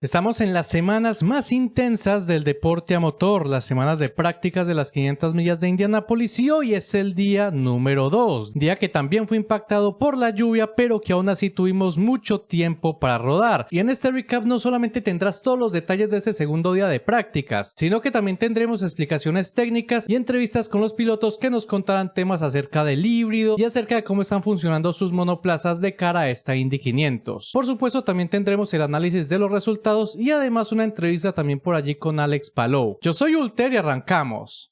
Estamos en las semanas más intensas del deporte a motor, las semanas de prácticas de las 500 millas de Indianápolis, y hoy es el día número 2, día que también fue impactado por la lluvia, pero que aún así tuvimos mucho tiempo para rodar. Y en este recap no solamente tendrás todos los detalles de este segundo día de prácticas, sino que también tendremos explicaciones técnicas y entrevistas con los pilotos que nos contarán temas acerca del híbrido y acerca de cómo están funcionando sus monoplazas de cara a esta Indy 500. Por supuesto, también tendremos el análisis de los resultados y además una entrevista también por allí con Alex Palou. Yo soy Ulter y arrancamos.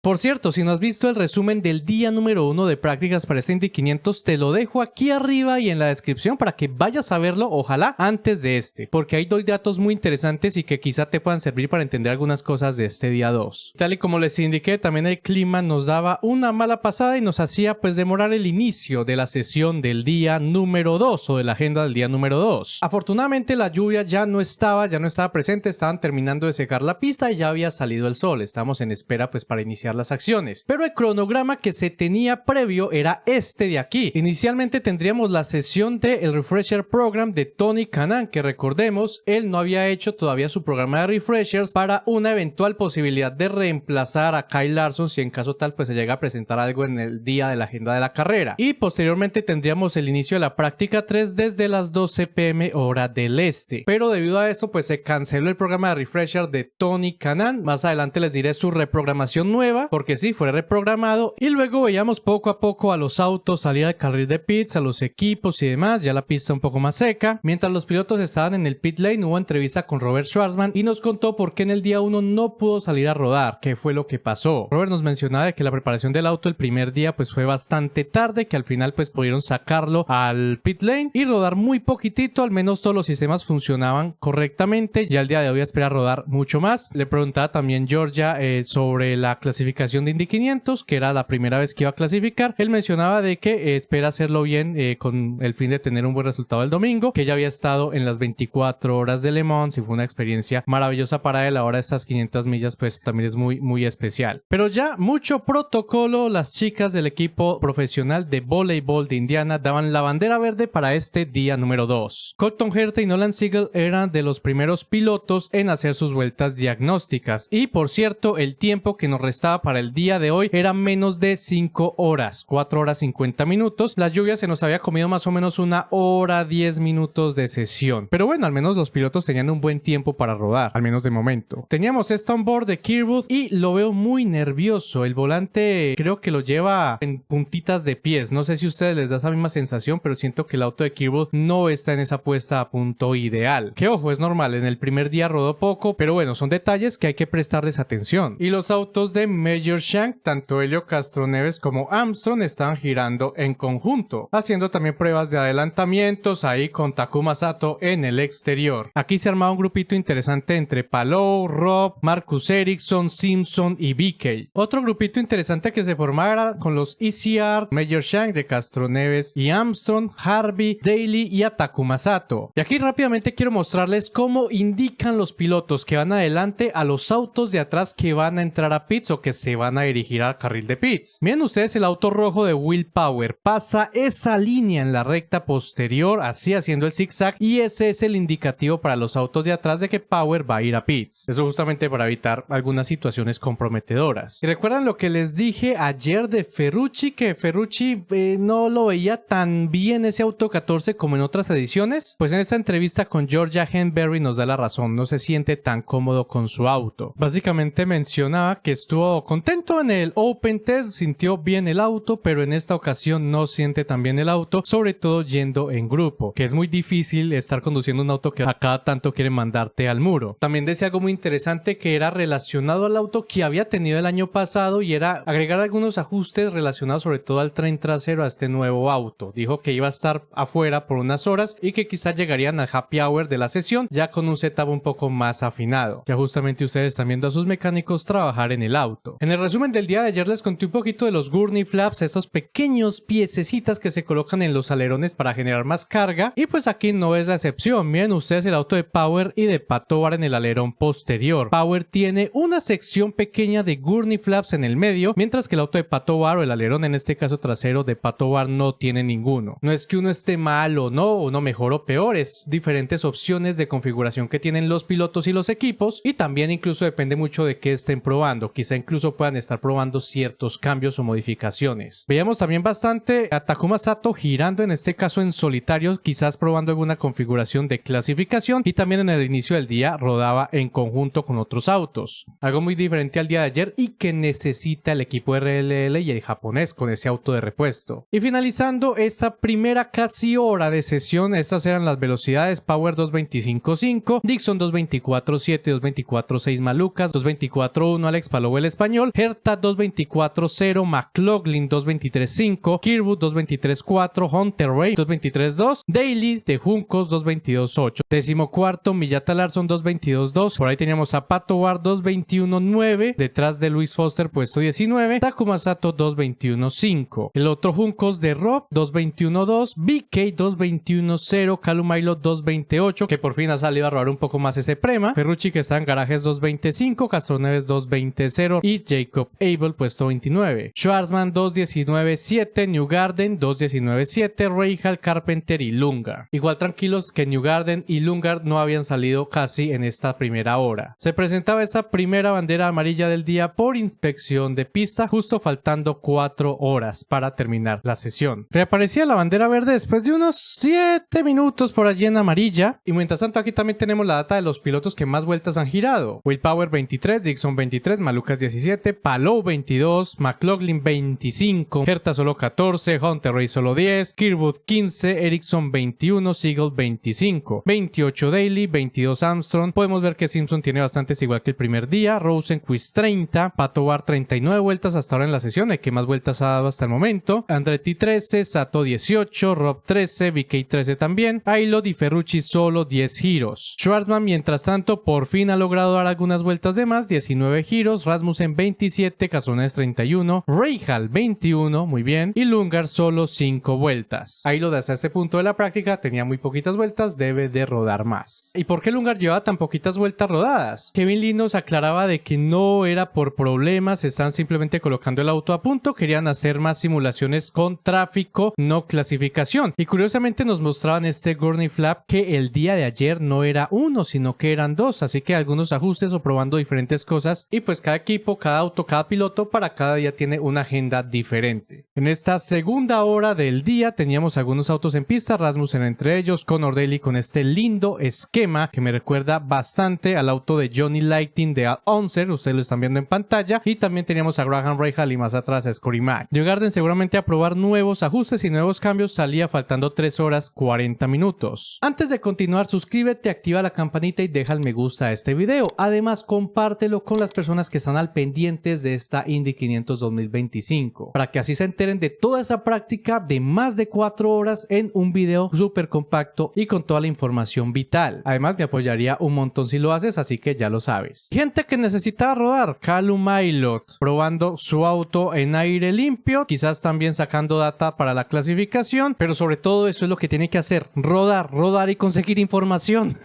Por cierto, si no has visto el resumen del día número 1 de prácticas para este Indy 500, te lo dejo aquí arriba y en la descripción para que vayas a verlo, ojalá antes de este, porque ahí doy datos muy interesantes y que quizá te puedan servir para entender algunas cosas de este día 2. Tal y como les indiqué, también el clima nos daba una mala pasada y nos hacía pues demorar el inicio de la sesión del día número 2 o de la agenda del día número 2. Afortunadamente la lluvia ya no estaba presente, estaban terminando de secar la pista y ya había salido el sol. Estábamos en espera pues para iniciar las acciones, pero el cronograma que se tenía previo era este de aquí. Inicialmente tendríamos la sesión del Refresher Program de Tony Kanaan, que recordemos, él no había hecho todavía su programa de refreshers para una eventual posibilidad de reemplazar a Kyle Larson si en caso tal pues se llega a presentar algo en el día de la agenda de la carrera. Y posteriormente tendríamos el inicio de la práctica 3 desde las 12 p.m. hora del este, pero debido a eso pues se canceló el programa de refresher de Tony Kanaan. Más adelante les diré su reprogramación nueva, porque sí, fue reprogramado, y luego veíamos poco a poco a los autos salir al carril de pits, a los equipos y demás, ya la pista un poco más seca. Mientras los pilotos estaban en el pit lane, hubo entrevista con Robert Schwarzman y nos contó por qué en el día 1 no pudo salir a rodar, qué fue lo que pasó. Robert nos mencionaba de que la preparación del auto el primer día pues fue bastante tarde, que al final pues pudieron sacarlo al pit lane y rodar muy poquitito, al menos todos los sistemas funcionaban correctamente. Ya el día de hoy espera rodar mucho más. Le preguntaba también Georgia sobre la clasificación de Indy 500, que era la primera vez que iba a clasificar. Él mencionaba de que espera hacerlo bien con el fin de tener un buen resultado el domingo, que ya había estado en las 24 horas de Le Mans y fue una experiencia maravillosa para él. Ahora estas 500 millas pues también es muy especial. Pero ya mucho protocolo, las chicas del equipo profesional de voleibol de Indiana daban la bandera verde para este día número 2. Colton Herta y Nolan Siegel eran de los primeros pilotos en hacer sus vueltas diagnósticas, y por cierto el tiempo que nos restaba para el día de hoy era menos de 5 horas, 4 horas 50 minutos. La lluvia se nos había comido más o menos 1 hora 10 minutos de sesión, pero bueno, al menos los pilotos tenían un buen tiempo para rodar, al menos de momento. Teníamos este onboard de Kirkwood y lo veo muy nervioso. El volante creo que lo lleva en puntitas de pies, no sé si a ustedes les da esa misma sensación, pero siento que el auto de Kirkwood no está en esa puesta a punto ideal, que ojo, es normal, en el primer día rodó poco, pero bueno, son detalles que hay que prestarles atención. Y los autos de Major Shank, tanto Helio Castroneves como Armstrong, estaban girando en conjunto, haciendo también pruebas de adelantamientos ahí con Takuma Sato en el exterior. Aquí se armaba un grupito interesante entre Palou, Rob, Marcus Ericsson, Simpson y BK. Otro grupito interesante que se formara con los ECR, Major Shank de Castroneves y Armstrong, Harvey, Daly y a Takuma Sato. Y aquí rápidamente quiero mostrarles cómo indican los pilotos que van adelante a los autos de atrás que van a entrar a pits o que se van a dirigir al carril de pits. Miren ustedes el auto rojo de Will Power, pasa esa línea en la recta posterior, así haciendo el zigzag, y ese es el indicativo para los autos de atrás de que Power va a ir a pits. Eso justamente para evitar algunas situaciones comprometedoras. Y recuerdan lo que les dije ayer de Ferrucci, que Ferrucci no lo veía tan bien ese auto 14 como en otras ediciones. Pues en esta entrevista con Georgia Henberry nos da la razón, no se siente tan cómodo con su auto. Básicamente mencionaba que estuvo contento en el Open Test, sintió bien el auto, pero en esta ocasión no siente tan bien el auto, sobre todo yendo en grupo, que es muy difícil estar conduciendo un auto que a cada tanto quiere mandarte al muro. También decía algo muy interesante que era relacionado al auto que había tenido el año pasado, y era agregar algunos ajustes relacionados sobre todo al tren trasero a este nuevo auto. Dijo que iba a estar afuera por unas horas y que quizás llegarían al happy hour de la sesión ya con un setup un poco más afinado. Ya justamente ustedes están viendo a sus mecánicos trabajar en el auto. video. En el resumen del día de ayer les conté un poquito de los gurney flaps, esos pequeños piececitas que se colocan en los alerones para generar más carga, y pues aquí no es la excepción. Miren ustedes el auto de Power y de Pato Ward en el alerón posterior. Power tiene una sección pequeña de gurney flaps en el medio, mientras que el auto de Pato Ward o el alerón en este caso trasero de Pato Ward no tiene ninguno. No es que uno esté mal o no, uno mejor o peor, es diferentes opciones de configuración que tienen los pilotos y los equipos, y también incluso depende mucho de qué estén probando. Quizá incluso puedan estar probando ciertos cambios o modificaciones. Veíamos también bastante a Takuma Sato girando, en este caso en solitario, quizás probando alguna configuración de clasificación, y también en el inicio del día rodaba en conjunto con otros autos. Algo muy diferente al día de ayer y que necesita el equipo RLL y el japonés con ese auto de repuesto. Y finalizando esta primera casi hora de sesión, estas eran las velocidades: Power 2.25.5, Dixon 2.24.7, 2.24.6 Malucas, 2.24.1 Alex Palou el español, Herta 2.24.0, McLaughlin 2.23.5, Kirkwood 2.23.4, Hunter Ray 2.23.2, Daly de Juncos 2.22.8, 14º Millata Larson 2.22.2, por ahí teníamos a Pato Ward 2.21.9, detrás de Luis Foster puesto 19, Takuma Sato 2.21.5, el otro Juncos de Rob 2.21.2, BK 2.21.0, Calumailo 2.28, que por fin ha salido a robar un poco más ese prema, Ferrucci que está en garajes 2.25, Castroneves 2.20.0 y Jacob Abel puesto 29, Schwarzman 2.19.7, Newgarden 2.19.7, Rahal, Carpenter y Lundgaard. Igual tranquilos que Newgarden y Lundgaard no habían salido casi en esta primera hora. Se presentaba esta primera bandera amarilla del día por inspección de pista, justo faltando 4 horas para terminar la sesión. Reaparecía la bandera verde después de unos 7 minutos por allí en amarilla, y mientras tanto aquí también tenemos la data de los pilotos que más vueltas han girado. Will Power 23, Dixon 23, Malucas 17, Palou 22, McLaughlin 25, Herta solo 14, Hunter Ray solo 10, Kirkwood 15, Ericsson 21, Siegel 25, 28 Daly, 22 Armstrong. Podemos ver que Simpson tiene bastantes igual que el primer día, Rosenquist 30, Pato Ward 39 vueltas hasta ahora en la sesión, el que más vueltas ha dado hasta el momento, Andretti 13, Sato 18, Rob 13, BK 13 también, Aylot y Ferrucci solo 10 giros. Schwarzman mientras tanto por fin ha logrado dar algunas vueltas de más, 19 giros, Rasmussen 27, Castroneves 31, Rahal 21, muy bien, y Lundgaard solo 5 vueltas. Aylot hasta este punto de la práctica tenía muy poquitas vueltas, debe de rodar más. ¿Y por qué Lundgaard lleva tan poquitas vueltas rodadas? Kevin Lee nos aclaraba de que no era por problemas, están simplemente colocando el auto a punto, querían hacer más simulaciones con tráfico, no clasificación. Y curiosamente nos mostraban este gurney flap que el día de ayer no era uno, sino que eran 2, así que algunos ajustes o probando diferentes cosas, y pues cada equipo, cada auto, cada piloto para cada día tiene una agenda diferente. En esta segunda hora del día teníamos algunos autos en pista, Rasmussen entre ellos, Conor Daly con este lindo esquema que me recuerda bastante al auto de Johnny Lighting de Al Unser, ustedes lo están viendo en pantalla, y también teníamos a Graham Rahal y más atrás a Scotty Mack. Newgarden seguramente a probar nuevos ajustes y nuevos cambios, salía faltando 3 horas 40 minutos. Antes de continuar, suscríbete, activa la campanita y deja el me gusta a este video. Además, compártelo con las personas que están al pendientes de esta Indy 500 2025, para que así se enteren de toda esa práctica de más de 4 horas en un video súper compacto y con toda la información vital. Además, me apoyaría un montón si lo haces, así que ya lo sabes. Gente que necesita rodar, Calumailo probando su auto en aire limpio, quizás también sacando data para la clasificación, pero sobre todo eso es lo que tiene que hacer: rodar y conseguir información.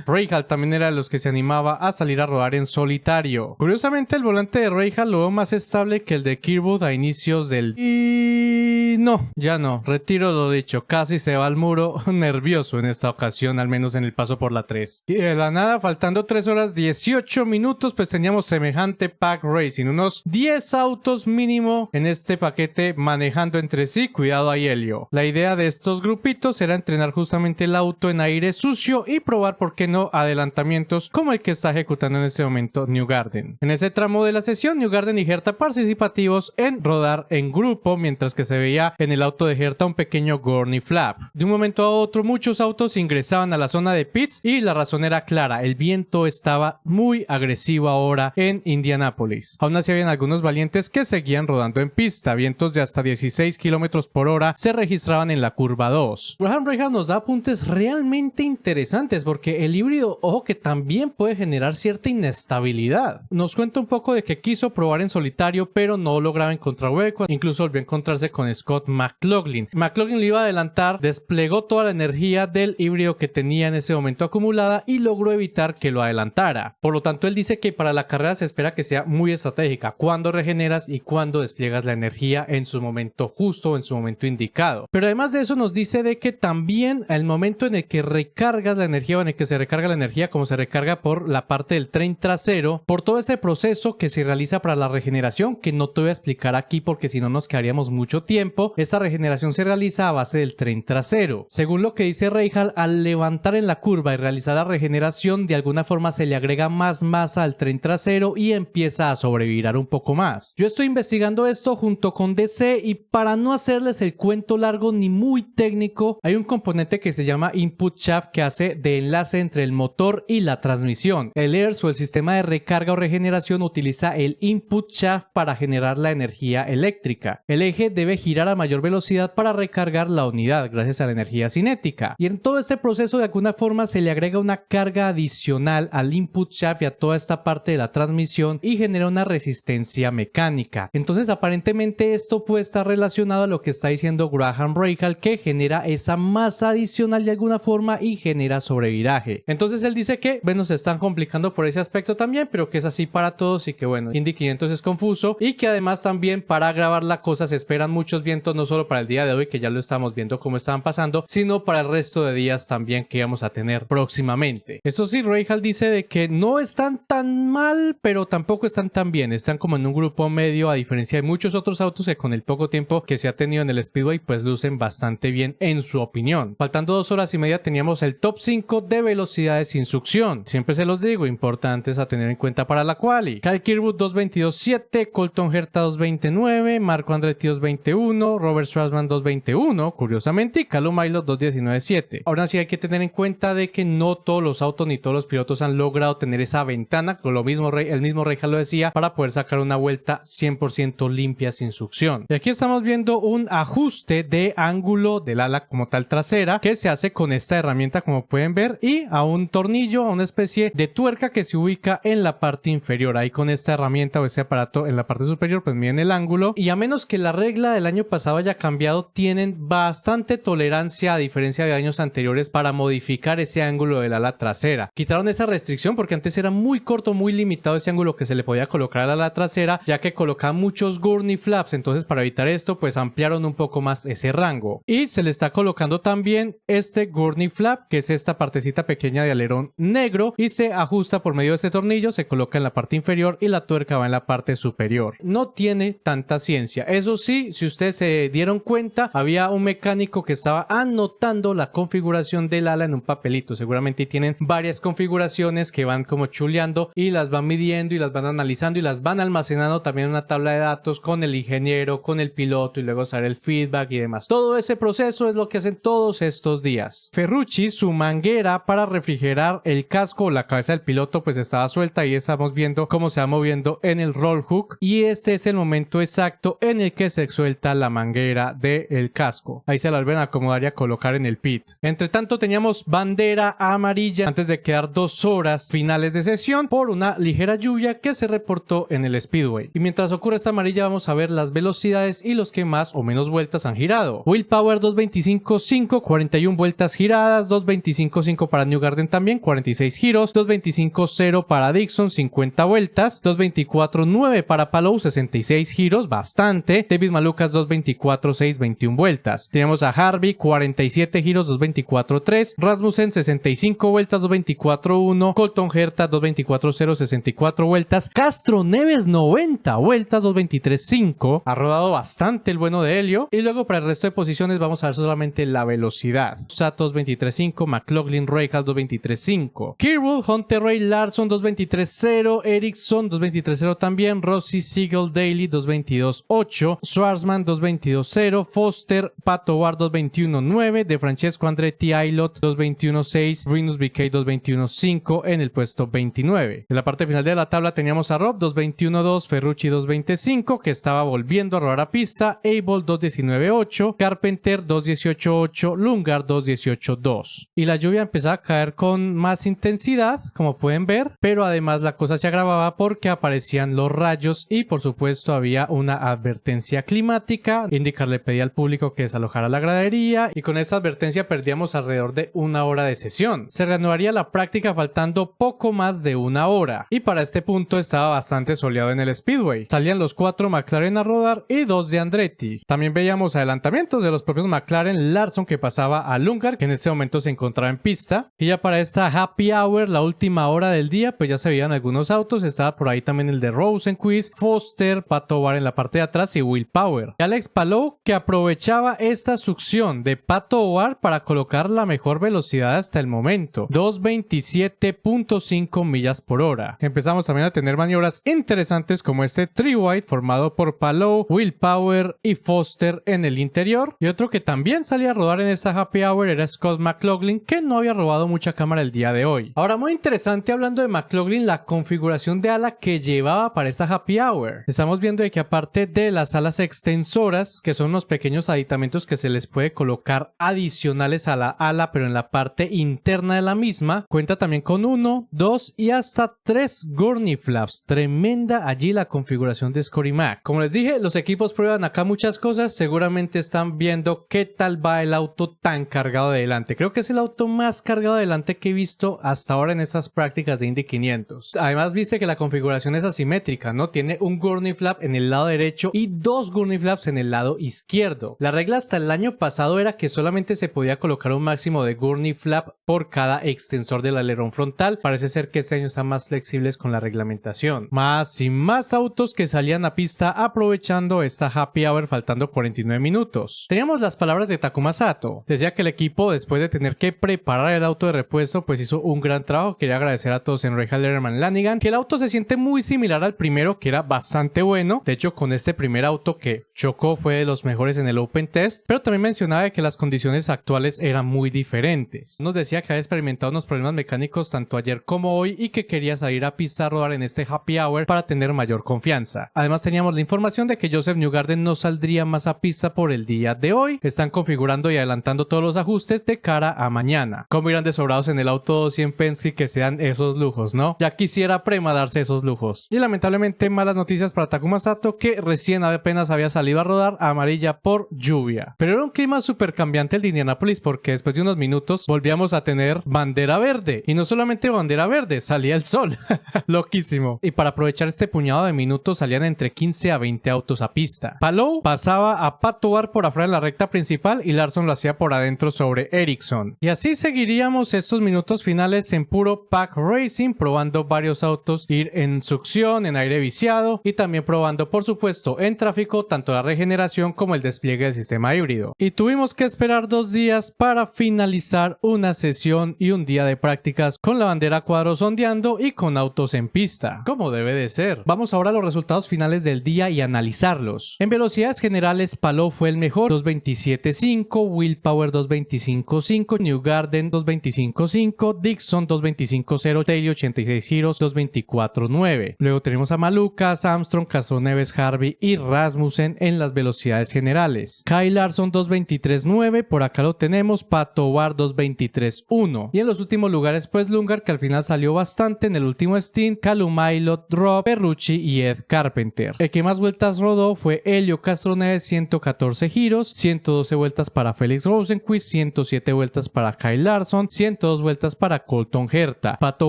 Rahal también era de los que se animaba a salir a rodar en solitario. Curiosamente, el volante de Rahal lo veo más estable que el de Kirkwood a inicios del... Y no, ya no, retiro lo dicho, casi se va al muro nervioso en esta ocasión, al menos en el paso por la 3. Y de la nada, faltando 3 horas 18 minutos, pues teníamos semejante pack racing, unos 10 autos mínimo en este paquete manejando entre sí. Cuidado ahí, Helio. La idea de estos grupitos era entrenar justamente el auto en aire sucio y probar, por qué no, adelantamientos como el que está ejecutando en este momento Newgarden. En ese tramo de la sesión, Newgarden y Herta participativos en rodar en grupo, mientras que se veía había en el auto de Herta un pequeño gurney flap. De un momento a otro muchos autos ingresaban a la zona de pits y la razón era clara, el viento estaba muy agresivo ahora en Indianápolis. Aún así habían algunos valientes que seguían rodando en pista, vientos de hasta 16 km por hora se registraban en la curva 2. Graham Rahal nos da apuntes realmente interesantes porque el híbrido, ojo, que también puede generar cierta inestabilidad. Nos cuenta un poco de que quiso probar en solitario pero no lograba encontrar hueco, incluso volvió a encontrarse con Scott McLaughlin. McLaughlin le iba a adelantar, desplegó toda la energía del híbrido que tenía en ese momento acumulada y logró evitar que lo adelantara. Por lo tanto, él dice que para la carrera se espera que sea muy estratégica, cuando regeneras y cuando despliegas la energía en su momento justo, en su momento indicado. Pero además de eso nos dice de que también el momento en el que recargas la energía o en el que se recarga la energía, como se recarga por la parte del tren trasero, por todo este proceso que se realiza para la regeneración, que no te voy a explicar aquí porque si no nos quedaríamos mucho tiempo. Esta regeneración se realiza a base del tren trasero. Según lo que dice Rahal, al levantar en la curva y realizar la regeneración, de alguna forma se le agrega más masa al tren trasero y empieza a sobrevirar un poco más. Yo estoy investigando esto junto con DC y para no hacerles el cuento largo ni muy técnico, hay un componente que se llama input shaft que hace de enlace entre el motor y la transmisión. El ERS o el sistema de recarga o regeneración utiliza el input shaft para generar la energía eléctrica. El eje debe girar a mayor velocidad para recargar la unidad gracias a la energía cinética. Y en todo este proceso de alguna forma se le agrega una carga adicional al input shaft y a toda esta parte de la transmisión y genera una resistencia mecánica. Entonces aparentemente esto puede estar relacionado a lo que está diciendo Graham Rahal, que genera esa masa adicional de alguna forma y genera sobreviraje. Entonces él dice que bueno, se están complicando por ese aspecto también, pero que es así para todos y que bueno, Indy 500 es confuso y que además también para agravar la cosa se esperan muchos vientos no solo para el día de hoy, que ya lo estamos viendo cómo estaban pasando, sino para el resto de días también que vamos a tener próximamente. Eso sí, Rahal dice de que no están tan mal, pero tampoco están tan bien, están como en un grupo medio, a diferencia de muchos otros autos que con el poco tiempo que se ha tenido en el Speedway pues lucen bastante bien en su opinión. Faltando 2 horas y media teníamos el top 5 de velocidades sin succión. Siempre se los digo, importantes a tener en cuenta para la quali. Kyle Kirkwood 2.22.7, Colton Herta 2.29, Marco Andretti 2.21, Robert Schwarzman 2.21, curiosamente, y Callum Ilott 2.19.7. Ahora sí hay que tener en cuenta de que no todos los autos ni todos los pilotos han logrado tener esa ventana, con lo mismo el mismo Rahal lo decía, para poder sacar una vuelta 100% limpia sin succión. Y aquí estamos viendo un ajuste de ángulo del ala como tal trasera que se hace con esta herramienta, como pueden ver, y a un tornillo, a una especie de tuerca que se ubica en la parte inferior. Ahí con esta herramienta o este aparato en la parte superior pues miden el ángulo, y a menos que la regla del año pasado haya cambiado, tienen bastante tolerancia a diferencia de años anteriores para modificar ese ángulo del ala trasera. Quitaron esa restricción porque antes era muy corto, muy limitado ese ángulo que se le podía colocar al ala trasera, ya que colocaban muchos gurney flaps. Entonces para evitar esto pues ampliaron un poco más ese rango, y se le está colocando también este gurney flap, que es esta partecita pequeña de alerón negro, y se ajusta por medio de este tornillo, se coloca en la parte inferior y la tuerca va en la parte superior. No tiene tanta ciencia. Eso sí, si ustedes se dieron cuenta, había un mecánico que estaba anotando la configuración del ala en un papelito. Seguramente tienen varias configuraciones que van como chuleando y las van midiendo y las van analizando y las van almacenando también en una tabla de datos con el ingeniero, con el piloto, y luego sale el feedback y demás. Todo ese proceso es lo que hacen todos estos días. Ferrucci, su manguera para refrigerar el casco o la cabeza del piloto pues estaba suelta, y estamos viendo cómo se va moviendo en el roll hook, y este es el momento exacto en el que se suelta la manguera del casco. Ahí se la vuelven a acomodar y a colocar en el pit. Entre tanto teníamos bandera amarilla antes de quedar 2 horas finales de sesión por una ligera lluvia que se reportó en el Speedway. Y mientras ocurre esta amarilla vamos a ver las velocidades y los que más o menos vueltas han girado. Will Power 2.25.5, 41 vueltas giradas, 2.25.5 para Newgarden también, 46 giros, 2.25.0 para Dixon, 50 vueltas, 2.24.9 para Palou, 66 giros, bastante. David Malukas 2.24.6, 21 vueltas. Tenemos a Harvey, 47 giros, 2.24.3, Rasmussen 65 vueltas, 2.24.1, Colton Herta 2.24.0, 64 vueltas, Castro Neves 90 vueltas, 2.23.5, ha rodado bastante el bueno de Helio. Y luego para el resto de posiciones vamos a ver solamente la velocidad. Satos 23.5, McLaughlin, Rahal 2.23.5, Kirkwood, Hunter-Reay, Larson 2.23.0, Ericsson 2.23.0 también, Rossi, Siegel, Daly 2.22.8, Schwarzman 2.21, 222.0, Foster, Pato Ward 221.9, De Francesco Andretti Ailot 221.6, Rinus BK 221.5 en el puesto 29. En la parte final de la tabla teníamos a Rob 221.2, Ferrucci 225 que estaba volviendo a rodar a pista, Abel 219.8, Carpenter 218.8, Lundgaard 218.2. Y la lluvia empezaba a caer con más intensidad, como pueden ver, pero además la cosa se agravaba porque aparecían los rayos y por supuesto había una advertencia climática. IndyCar le pedía al público que desalojara la gradería y con esta advertencia perdíamos alrededor de una hora de sesión. Se reanudaría la práctica faltando poco más de una hora y para este punto estaba bastante soleado en el Speedway. Salían los 4 McLaren a rodar y 2 de Andretti. También veíamos adelantamientos de los propios McLaren, Larson que pasaba a Lundgaard que en este momento se encontraba en pista y ya para esta happy hour, la última hora del día, pues ya se veían algunos autos. Estaba por ahí también el de Rosenqvist, Foster, Pato Ward en la parte de atrás y Will Power. Y Alex Palou que aprovechaba esta succión de Pato Ward para colocar la mejor velocidad hasta el momento, 227.5 millas por hora. Empezamos también a tener maniobras interesantes como este three wide formado por Palou, Will Power y Foster en el interior. Y otro que también salía a rodar en esta happy hour era Scott McLaughlin, que no había robado mucha cámara el día de hoy. Ahora, muy interesante hablando de McLaughlin, la configuración de ala que llevaba para esta happy hour. Estamos viendo de que aparte de las alas extensoras, que son unos pequeños aditamentos que se les puede colocar adicionales a la ala, pero en la parte interna de la misma, cuenta también con 1, 2 y hasta 3 gurney flaps. Tremenda allí la configuración de Scotty Mac. Como les dije, los equipos prueban acá muchas cosas. Seguramente están viendo qué tal va el auto tan cargado de delante. Creo que es el auto más cargado de delante que he visto hasta ahora en estas prácticas de Indy 500. Además, viste que la configuración es asimétrica, ¿no? Tiene un gurney flap en el lado derecho y 2 gurney flaps en el lado izquierdo. La regla hasta el año pasado era que solamente se podía colocar un máximo de gurney flap por cada extensor del alerón frontal. Parece ser que este año están más flexibles con la reglamentación. Más y más autos que salían a pista aprovechando esta happy hour faltando 49 minutos. Teníamos las palabras de Takuma Sato. Decía que el equipo, después de tener que preparar el auto de repuesto, pues hizo un gran trabajo. Quería agradecer a todos en Rahal Letterman Lanigan, que el auto se siente muy similar al primero, que era bastante bueno. De hecho, con este primer auto que chocó fue de los mejores en el Open Test, pero también mencionaba que las condiciones actuales eran muy diferentes. Nos decía que había experimentado unos problemas mecánicos tanto ayer como hoy y que quería salir a pista a rodar en este happy hour para tener mayor confianza. Además teníamos la información de que Joseph Newgarden no saldría más a pista por el día de hoy. Están configurando y adelantando todos los ajustes de cara a mañana. Como irán de sobrados en el auto 200 Penske que sean esos lujos, ¿no? Ya quisiera Prema darse esos lujos. Y lamentablemente malas noticias para Takuma Sato, que recién apenas había salido a rodar amarilla por lluvia. Pero era un clima súper cambiante el de Indianapolis porque después de unos minutos volvíamos a tener bandera verde. Y no solamente bandera verde, salía el sol. Loquísimo. Y para aprovechar este puñado de minutos salían entre 15 a 20 autos a pista. Palou pasaba a Pato Ward por afuera en la recta principal y Larson lo hacía por adentro sobre Ericsson. Y así seguiríamos estos minutos finales en puro pack racing, probando varios autos, ir en succión, en aire viciado y también probando por supuesto en tráfico tanto la regeneración como el despliegue del sistema híbrido. Y tuvimos que esperar 2 días para finalizar una sesión y un día de prácticas con la bandera cuadros ondeando y con autos en pista, como debe de ser. Vamos ahora a los resultados finales del día y analizarlos. En velocidades generales, Palou fue el mejor, 2.27.5, Will Power 2.25.5, Newgarden 2.25.5, Dixon 2.25.0, Daly 86 giros 2.24.9. Luego tenemos a Malukas, Armstrong, Castroneves, Harvey y Rasmussen en las velocidades generales. Kyle Larson 2.23.9, por acá lo tenemos, Pato Ward 2.23.1. Y en los últimos lugares pues Lundgaard, que al final salió bastante en el último stint, Callum Ailot, Rob, Ferrucci y Ed Carpenter. El que más vueltas rodó fue Helio Castroneves, 114 giros, 112 vueltas para Felix Rosenqvist, 107 vueltas para Kyle Larson, 102 vueltas para Colton Herta. Pato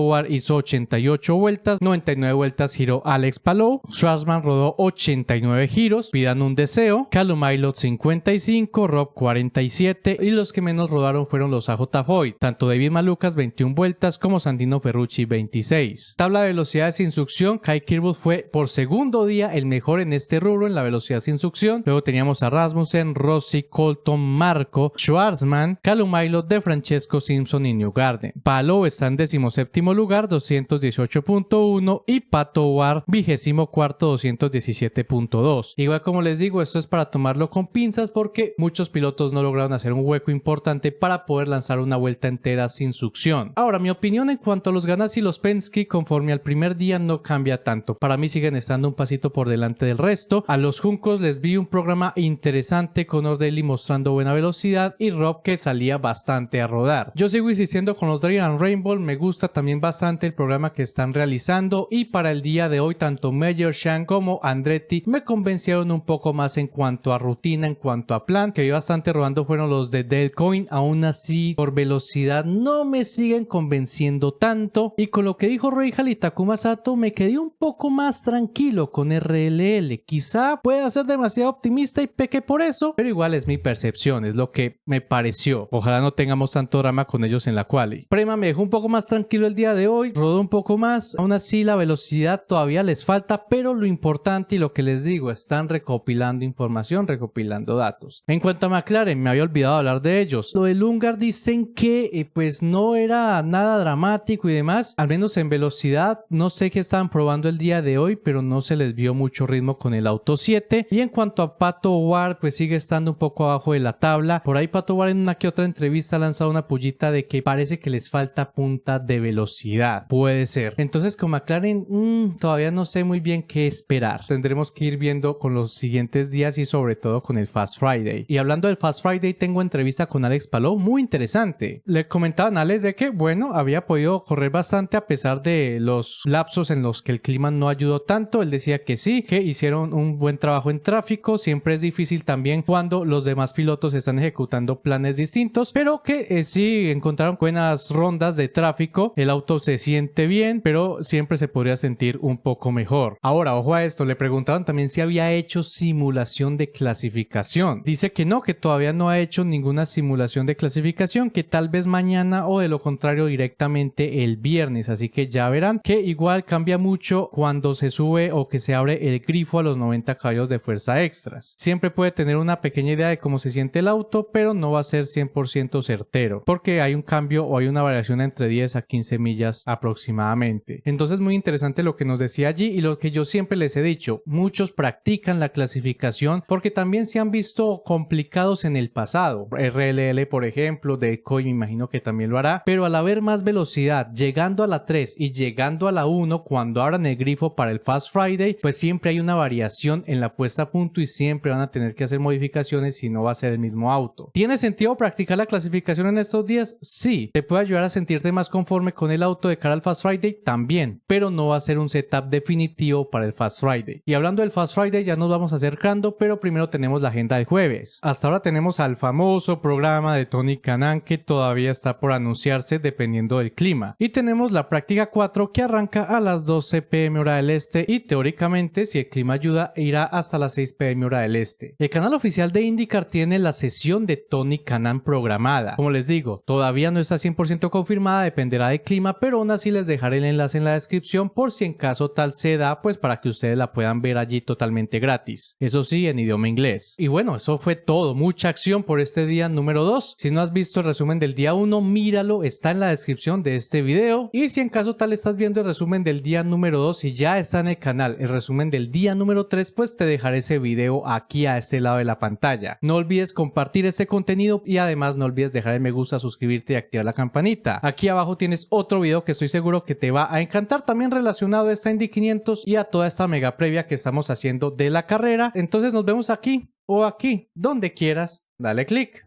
Ward hizo 88 vueltas, 99 vueltas giró Alex Palou, Schwarzman rodó 89 giros, pidan un deseo, Callum Ailot 55, Rob 47 y los que menos rodaron fueron los AJ Foyt, tanto David Malukas 21 vueltas como Sandino Ferrucci 26. Tabla de velocidades sin succión, Kyle Kirkwood fue por segundo día el mejor en este rubro en la velocidad sin succión. Luego teníamos a Rasmussen, Rossi, Colton, Marco, Schwarzman, Callum Ailot, De Francesco, Simpson y Newgarden. Palou está en 17º lugar, 218.1 y Pato Ward 24º, 217.2. Igual como les digo, esto es es para tomarlo con pinzas porque muchos pilotos no lograron hacer un hueco importante para poder lanzar una vuelta entera sin succión. Ahora, mi opinión en cuanto a los Ganassi y los Penske conforme al primer día no cambia tanto. Para mí siguen estando un pasito por delante del resto. A los Juncos les vi un programa interesante con Ordelli mostrando buena velocidad y Rob que salía bastante a rodar. Yo sigo insistiendo con los Drayton Rainbow, me gusta también bastante el programa que están realizando y para el día de hoy tanto Meyer Shank como Andretti me convencieron un poco más en cuanto a rutina, en cuanto a plan. Que vi bastante rodando fueron los de Dale Coyne, aún así por velocidad no me siguen convenciendo tanto y con lo que dijo Rahal y Takuma Sato me quedé un poco más tranquilo con RLL. Quizá pueda ser demasiado optimista y peque por eso, pero igual es mi percepción, es lo que me pareció. Ojalá no tengamos tanto drama con ellos en la quali. Prema me dejó un poco más tranquilo el día de hoy, rodó un poco más, aún así la velocidad todavía les falta, pero lo importante y lo que les digo, están recopilando información, recopilando datos. En cuanto a McLaren, me había olvidado hablar de ellos. Lo del Ungar dicen que pues no era nada dramático y demás, al menos en velocidad, no sé qué estaban probando el día de hoy, pero no se les vio mucho ritmo con el auto 7. Y en cuanto a Pato Ward, pues sigue estando un poco abajo de la tabla. Por ahí Pato Ward en una que otra entrevista ha lanzado una pullita de que parece que les falta punta de velocidad. Puede ser. Entonces con McLaren todavía no sé muy bien qué esperar. Tendremos que ir viendo con los siguientes días y sobre todo con el Fast Friday. Y hablando del Fast Friday, tengo entrevista con Alex Palou, muy interesante. Le comentaban a Alex de que, bueno, había podido correr bastante a pesar de los lapsos en los que el clima no ayudó tanto. Él decía que sí, que hicieron un buen trabajo en tráfico. Siempre es difícil también cuando los demás pilotos están ejecutando planes distintos, pero que sí encontraron buenas rondas de tráfico. El auto se siente bien, pero siempre se podría sentir un poco mejor. Ahora, ojo a esto, le preguntaron también si había hecho simulación de clasificación. Dice que no, que todavía no ha hecho ninguna simulación de clasificación, que tal vez mañana o de lo contrario directamente el viernes, así que ya verán que igual cambia mucho cuando se sube o que se abre el grifo a los 90 caballos de fuerza extras. Siempre puede tener una pequeña idea de cómo se siente el auto, pero no va a ser 100% certero, porque hay un cambio o hay una variación entre 10 a 15 millas aproximadamente. Entonces muy interesante lo que nos decía allí y lo que yo siempre les he dicho, muchos practican la clasificación porque también se han visto complicados en el pasado. RLL por ejemplo, de Coy me imagino que también lo hará, pero al haber más velocidad llegando a la 3 y llegando a la 1 cuando abran el grifo para el Fast Friday, pues siempre hay una variación en la puesta a punto y siempre van a tener que hacer modificaciones si no va a ser el mismo auto. ¿Tiene sentido practicar la clasificación en estos días? Sí. ¿Te puede ayudar a sentirte más conforme con el auto de cara al Fast Friday? También, pero no va a ser un setup definitivo para el Fast Friday. Y hablando del Fast Friday ya nos vamos acercando, pero primero tenemos la agenda del jueves. Hasta ahora tenemos al famoso programa de Tony Kanaan que todavía está por anunciarse dependiendo del clima. Y tenemos la práctica 4 que arranca a las 12 p.m. hora del este y teóricamente si el clima ayuda irá hasta las 6 p.m. hora del este. El canal oficial de IndyCar tiene la sesión de Tony Kanaan programada. Como les digo, todavía no está 100% confirmada, dependerá del clima, pero aún así les dejaré el enlace en la descripción por si en caso tal se da, pues para que ustedes la puedan ver allí totalmente gratis. Eso sí, en idioma inglés. Y bueno, eso fue todo. Mucha acción por este día número 2. Si no has visto el resumen del día 1, míralo, está en la descripción de este video. Y si en caso tal estás viendo el resumen del día número 2 y ya está en el canal el resumen del día número 3, pues te dejaré ese video aquí a este lado de la pantalla. No olvides compartir este contenido y además no olvides dejar el me gusta, suscribirte y activar la campanita. Aquí abajo tienes otro video que estoy seguro que te va a encantar, también relacionado a esta Indy 500 y a toda esta mega previa que estamos haciendo de la carrera. Entonces nos vemos aquí o aquí, donde quieras. Dale click.